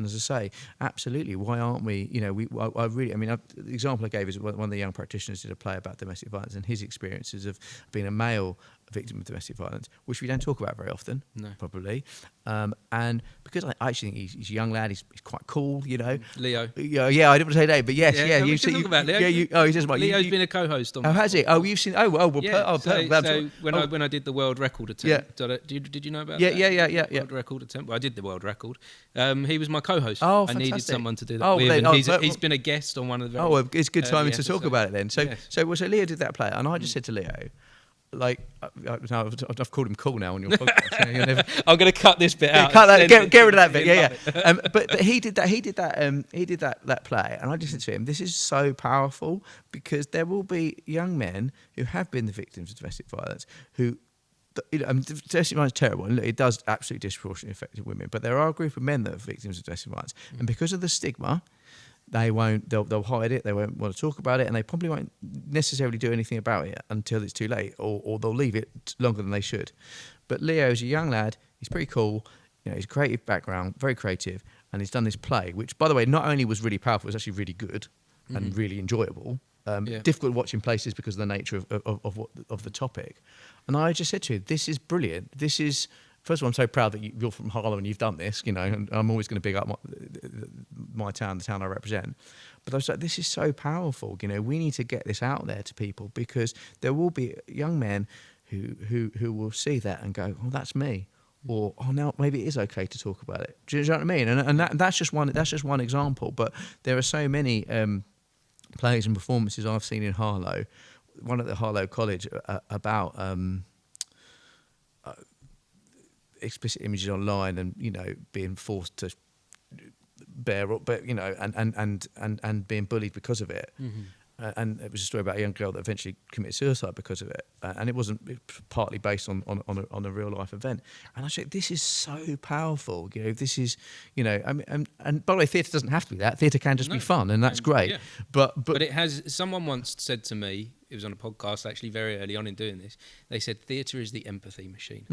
And as I say, absolutely, why aren't we, I really, the example I gave is one of the young practitioners did a play about domestic violence and his experiences of being a male victim of domestic violence, which we don't talk about very often, probably. And because I actually think he's a young lad, he's quite cool, Leo. Yeah, I didn't want to say name, but yes, We can talk about Leo. Yeah, he says, like, Leo's been a co-host on. Oh, has he? Oh, you've seen? Oh, well. So when I did the world record attempt, did you know about that? Yeah. World record attempt. Well, I did the world record. He was my co-host. Oh, I needed fantastic. someone to do that with. And he's been a guest on one of the. Well, it's good timing to talk episodes. about it then. So, Yes. so Leo did that play, and I just said to Leo, like, I've called him cool now on your podcast. I'm going to cut this bit out. Cut that. Get rid of that bit. Yeah. But he did that. He did that play, and I just said to him, "This is so powerful because there will be young men who have been the victims of domestic violence who." Domestic violence is terrible, and it does absolutely disproportionately affect women. But there are a group of men that are victims of domestic violence, and because of the stigma, they'll hide it. They won't want to talk about it, and they probably won't necessarily do anything about it until it's too late, or they'll leave it longer than they should. But Leo's a young lad. He's pretty cool. He's a creative background, very creative, and he's done this play, which, by the way, not only was really powerful, it was actually really good and really enjoyable. Difficult to watch in places because of the nature of the topic. And I just said to him, "This is brilliant. This is." First of all, I'm so proud that you're from Harlem and you've done this, and I'm always going to big up my town, the town I represent. But I was like, this is so powerful. We need to get this out there to people because there will be young men who will see that and go, "Oh, that's me," or "Oh, now maybe it is okay to talk about it." Do you know what I mean? And that's just one example. But there are so many plays and performances I've seen in Harlow. One at the Harlow College about. Explicit images online and being forced to bear up, but and being bullied because of it. And it was a story about a young girl that eventually committed suicide because of it, and it was partly based on a real life event. And I said, this is so powerful. This is and by the way, theatre doesn't have to be that. Theatre can just be fun, and that's great. Yeah. But it has. Someone once said to me, it was on a podcast actually very early on in doing this. They said theatre is the empathy machine.